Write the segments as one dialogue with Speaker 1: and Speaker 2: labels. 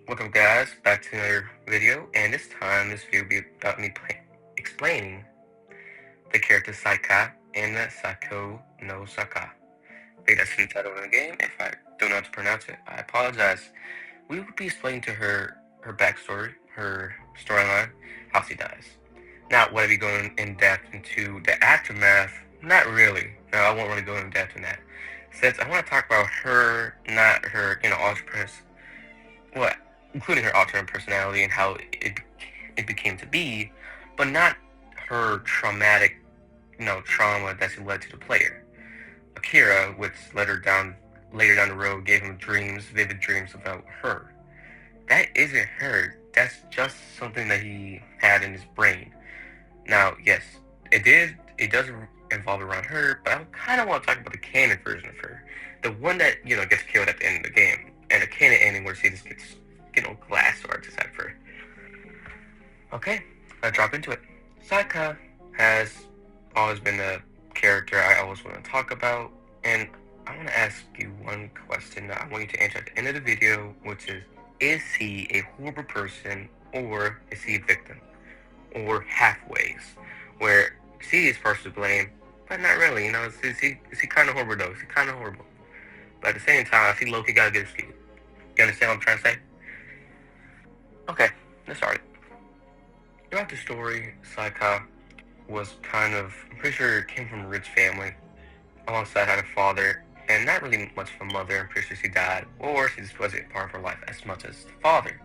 Speaker 1: Welcome guys, back to another video, and this video will be about me explaining the character Sayaka in Sako no Saka. I think that's the title of the game. If I don't know how to pronounce it, I apologize. We will be explaining to her backstory, her storyline, how she dies. Not whether we go in depth into the aftermath, not really. No, I won't really go in depth in that. Since I want to talk about her, not her, alternate, well, including her alternate personality and how it became to be, but not her traumatic, trauma that she led to the player. Akira, which led her down later down the road, gave him dreams, vivid dreams about her. That isn't her. That's just something that he had in his brain. Now, yes, it does involve around her, but I kind of want to talk about the canon version of her, the one that gets killed at the end of the game, and the canon ending where she just gets glass swords at her. Okay, let's drop into it. Sayaka has always been a character I always want to talk about, and I want to ask you one question that I want you to answer at the end of the video, which is he a horrible person, or is he a victim? Or halfways, where she is partially to blame, but not really. Is he kind of horrible though? Is he kind of horrible? But at the same time, I see Loki gotta get excused. You understand what I'm trying to say? Okay, let's start it. Throughout the story, Saika was I'm pretty sure came from a rich family, alongside had a father, and not really much of a mother. I'm pretty sure she died, or she just wasn't part of her life as much as the father.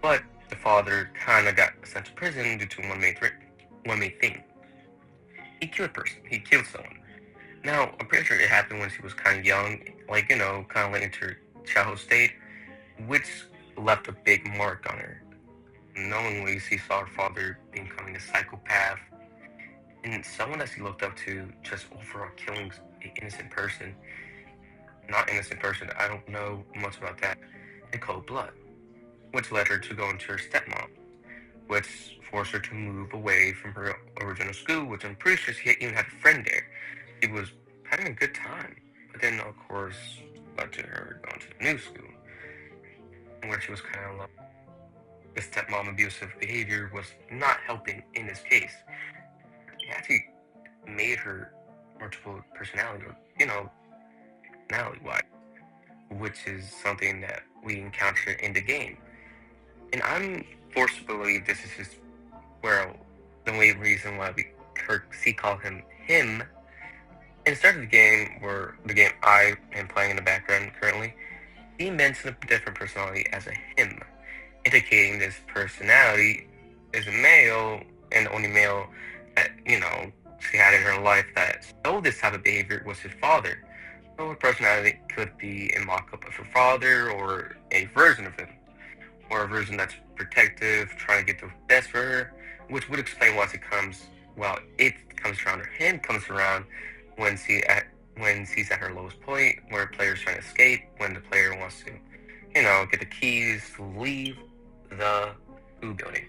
Speaker 1: But the father kind of got sent to prison due to one main thing. He killed a person. He killed someone. Now, I'm pretty sure it happened when she was kind of young, kind of late into her childhood state, which left a big mark on her. Knowingly, she saw her father becoming a psychopath and someone that she looked up to, just overall killing an innocent person. Not innocent person, I don't know much about that, in cold blood, which led her to go into her stepmom, which forced her to move away from her original school, which I'm pretty sure she even had a friend there. She was having a good time, but then, of course, led to her going to the new school, where she was kind of like, the stepmom abusive behavior was not helping in this case. It actually made her multiple personality, personality wise, which is something that we encounter in the game. And I'm forced to believe this is just where the main reason why we call him. In the start of the game, where the game I am playing in the background currently, he mentioned a different personality as a him, indicating this personality is a male and the only male that, she had in her life that showed this type of behavior was his father. So her personality could be a mock-up of her father or a version of him, or a version that's protective, trying to get the best for her, which would explain why it comes around, or him comes around when she's at her lowest point, where a player's trying to escape, when the player wants to, get the keys to leave the school building.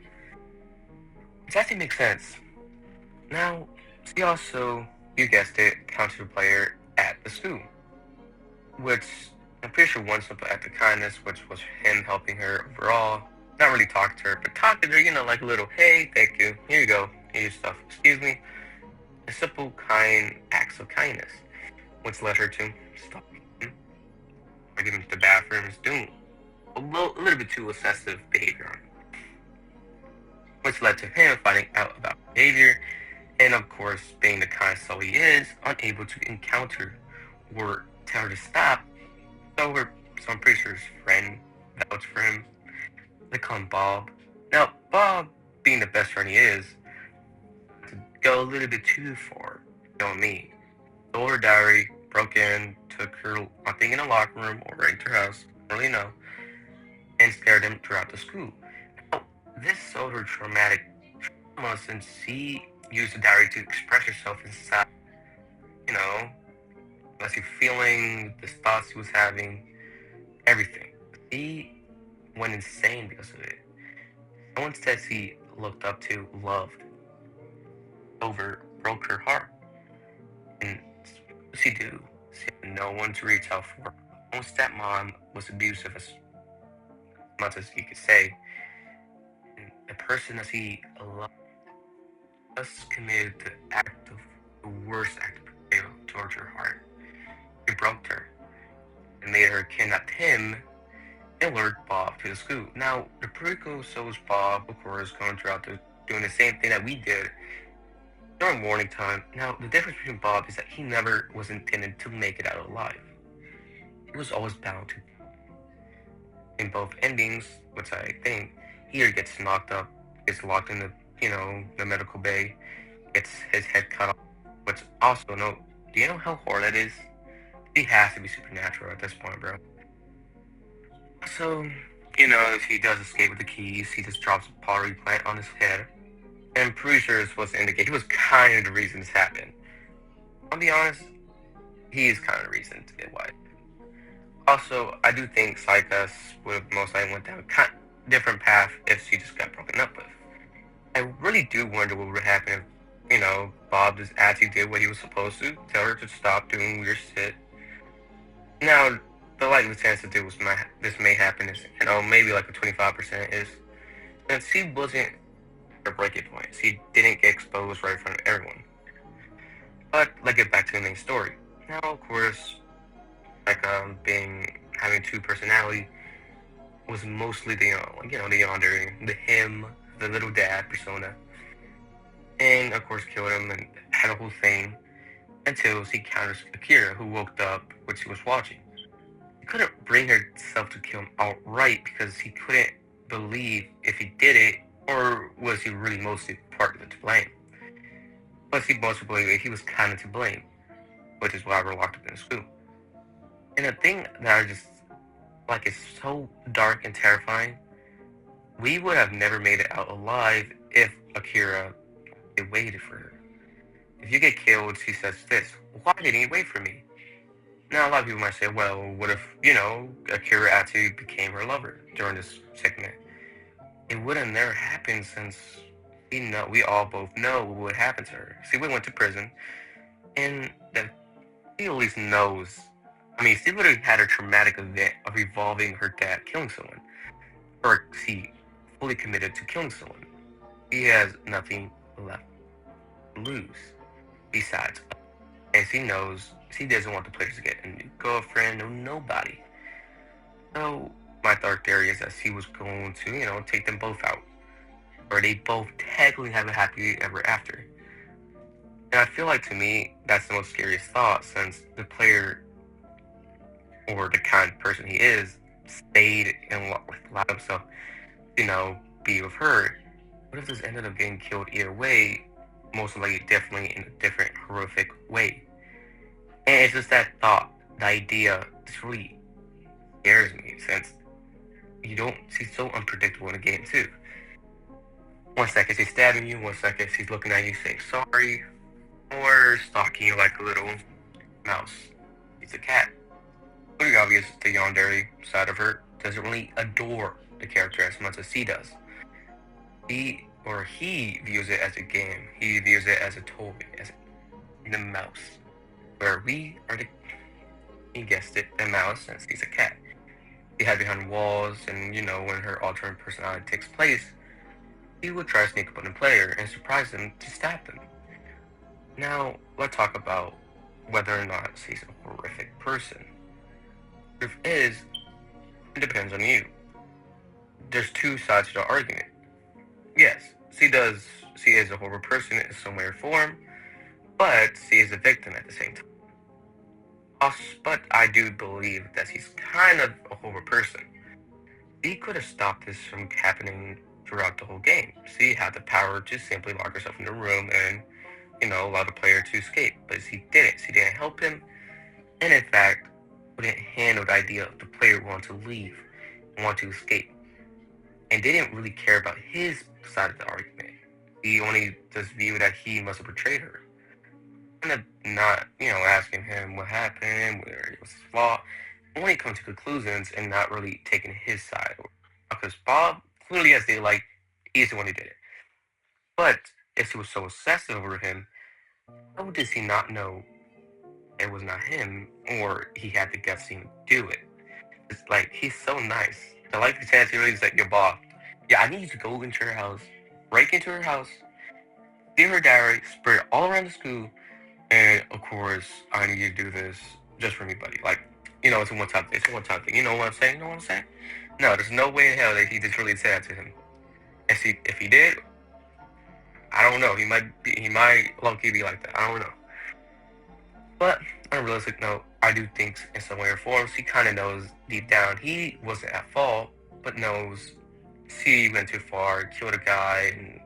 Speaker 1: Which actually makes sense. Now, she also, you guessed it, counted the player at the school, which I'm pretty sure one simple act of kindness, which was him helping her overall, not really talking to her, but talking to her, like a little, hey, thank you, here you go, here's your stuff, excuse me, a simple, kind acts of kindness, which led her to stop him, or get him to the bathroom, is doing a little bit too excessive behavior, which led to him finding out about behavior, and of course, being the kind soul he is, unable to encounter or tell her to stop. So I'm pretty sure his friend vouched for him. They call him Bob. Now, Bob, being the best friend he is, to go a little bit too far, me. Stole her diary, broke in, took her, I think in a locker room or right to her house, I don't really know, and scared him throughout the school. Now, this showed her traumatic trauma since she used the diary to express herself inside, you know, as she feeling, the thoughts she was having, everything. She went insane because of it. Someone said she looked up to, loved, over, broke her heart. And what did she do? She had no one to reach out for. Her own stepmom was abusive. much as you could say. And the person that he loved just committed the worst act of betrayal towards her heart. He broke her and made her kidnap him and lured Bob to the school. Now, the prequel shows Bob, of course, going throughout doing the same thing that we did during morning time. Now, the difference between Bob is that he never was intended to make it out alive. He was always bound to. In both endings, which I think he either gets knocked up, gets locked in the medical bay, gets his head cut off. Which also, no, do you know how hard that is? He has to be supernatural at this point, bro. So, if he does escape with the keys, he just drops a pottery plant on his head. And I'm pretty sure it's supposed to indicate he was kind of the reason this happened. I'll be honest, he is kind of the reason to get why. Also, I do think Sayaka would have most likely went down a different path if she just got broken up with. I really do wonder what would happen if, Bob just actually did what he was supposed to, tell her to stop doing weird shit. Now, the likely chance that this may happen is, maybe like a 25% is, since he wasn't her breaking point. She didn't get exposed right in front of everyone. But let's get back to the main story. Now, of course, having two personalities was mostly the the yonder, the him, the little dad persona, and of course killed him and had a whole thing until she encounters Akira, who woke up what she was watching. She couldn't bring herself to kill him outright because he couldn't believe if he did it, or was he really mostly partly to blame. But he mostly believed that he was kind of to blame, which is why we're locked up in the school. And the thing that I just like is so dark and terrifying. We would have never made it out alive if Akira had waited for her. If you get killed, she says this, why didn't you wait for me? Now, a lot of people might say, well, what if, Akira actually became her lover during this segment? It would have never happened since we all both know what would happen to her. See, we went to prison, and that she at least knows. I mean, she literally had a traumatic event of involving her dad killing someone. Or she fully committed to killing someone. She has nothing left to lose besides. And she knows she doesn't want the players to get a new girlfriend or nobody. So my third theory is that she was going to, take them both out. Or they both technically have a happy ever after. And I feel like to me, that's the most scariest thought since the player, or the kind of person he is, stayed and allowed himself, be with her. What if this ended up getting killed either way? Most likely, definitely in a different horrific way. And it's just that thought, the idea, just really scares me since she's so unpredictable in the game too. 1 second she's stabbing you, 1 second she's looking at you saying sorry, or stalking you like a little mouse. She's a cat. Pretty obvious the yandere side of her doesn't really adore the character as much as she does. He views it as a game. He views it as a toy, as the mouse. Where we are you guessed it, the mouse, since he's a cat. She hide behind walls, and when her alternate personality takes place, he would try to sneak up on the player and surprise them to stab them. Now, let's talk about whether or not she's a horrific person. If it is, it depends on you. There's two sides to the argument. Yes, she is a horrible person in some way or form, but she is a victim at the same time. But I do believe that she's kind of a horrible person. She could have stopped this from happening throughout the whole game. She had the power to simply lock herself in the room and, allow the player to escape. But she didn't. She didn't help him. And in fact, wouldn't handle the idea of the player wanting to leave and want to escape. And didn't really care about his side of the argument. He only just viewed that he must have betrayed her. Kind of not, asking him what happened, where it was his fault. Only come to conclusions and not really taking his side. Because Bob, clearly as they like, he's the one who did it. But if she was so obsessive over him, how does he not know it was not him, or he had the guts to even do it? It's like, he's so nice. I like the chance he really is like, your boss. Yeah, I need you to go into her house, break into her house, steal her diary, spread it all around the school, and of course, I need you to do this just for me, buddy. Like, it's a one-time thing. It's a one-time thing. You know what I'm saying? You know what I'm saying? No, there's no way in hell that he just really said that to him. If he did, I don't know. He might low-key be like that. I don't know. But on a realistic note, I do think in some way or form, he kind of knows deep down he wasn't at fault, but knows he went too far, killed a guy, and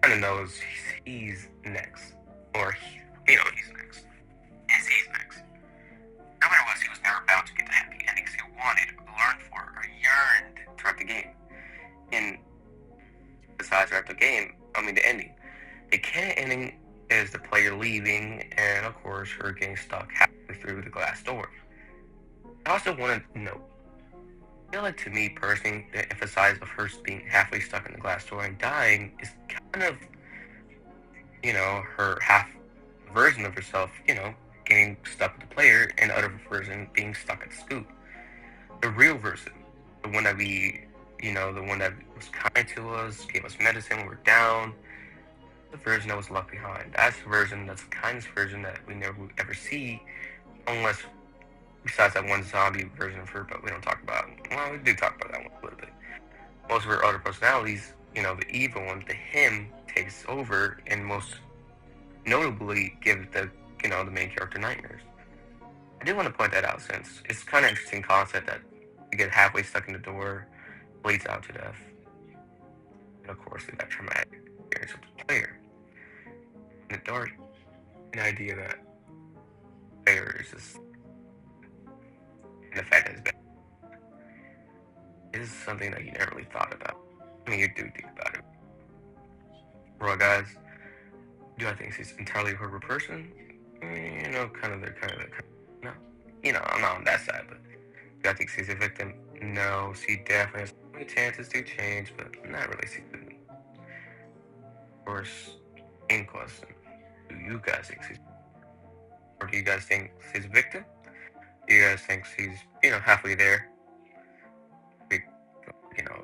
Speaker 1: kind of knows he's next. Or, he's next. Yes, he's next. No matter what, he was never bound to get the happy endings he wanted, learned for, or yearned throughout the game. And besides throughout the game, the ending. The canon ending is the player leaving, and of course, her getting stuck halfway through the glass door. I also want to note, I feel like to me personally, the emphasis of her being halfway stuck in the glass door and dying is kind of, her half version of herself, getting stuck with the player, and the other version being stuck at the school. The real version, the one that the one that was kind to us, gave us medicine, we're down, the version that was left behind. That's the version, that's the kindest version that we never would ever see, unless, besides that one zombie version of her, but we don't talk about, well, we do talk about that one a little bit. Most of her other personalities, the evil one, the him, takes over, and most notably give the main character nightmares. I do want to point that out since it's kind of interesting concept that you get halfway stuck in the door, bleeds out to death, and of course that traumatic experience with the player. And the dark, an idea that player is just, and the fact that it's bad, is something that you never really thought about. You do think about it. Well, guys, do I think she's entirely a horrible person? No. I'm not on that side, but do I think she's a victim? No, she definitely has many chances to change, but not really she's a victim. Of course, main question, do you guys think she's, or do you guys think she's a victim? Do you guys think she's, halfway there?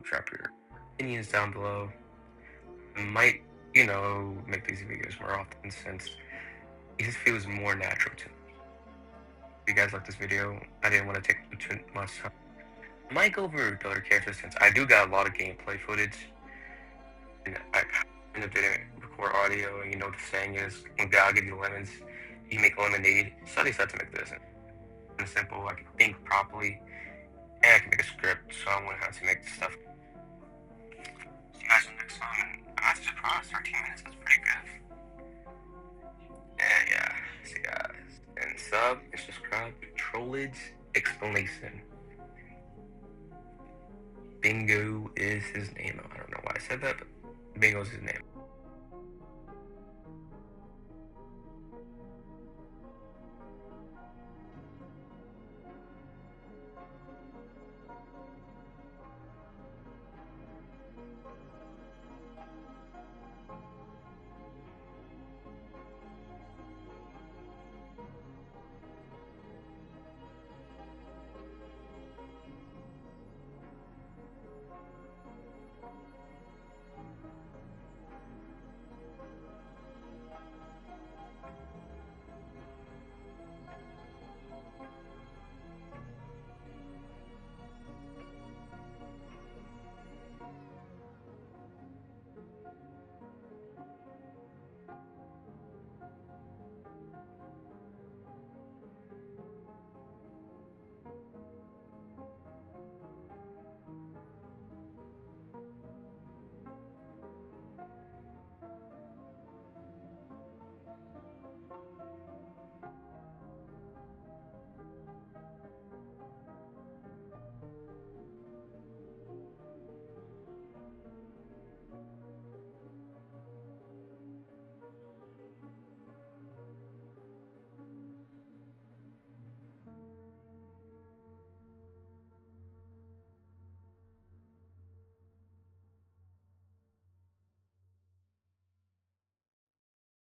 Speaker 1: Drop your opinions down below. I might, make these videos more often since it just feels more natural to me. If you guys like this video, I didn't want to take too much time. I might go over the other characters since I do got a lot of gameplay footage. And I kind of didn't record audio, and the saying is, when God gives you lemons, you make lemonade. So I decided to make this and simple. I can think properly, and I can make a script, so I won't have to make this stuff. See you guys in the next one, and I'm surprised 13 minutes, that's pretty good. Yeah. See you guys. And sub and subscribe to Trollage Explanation. Bingo is his name. I don't know why I said that, but Bingo is his name.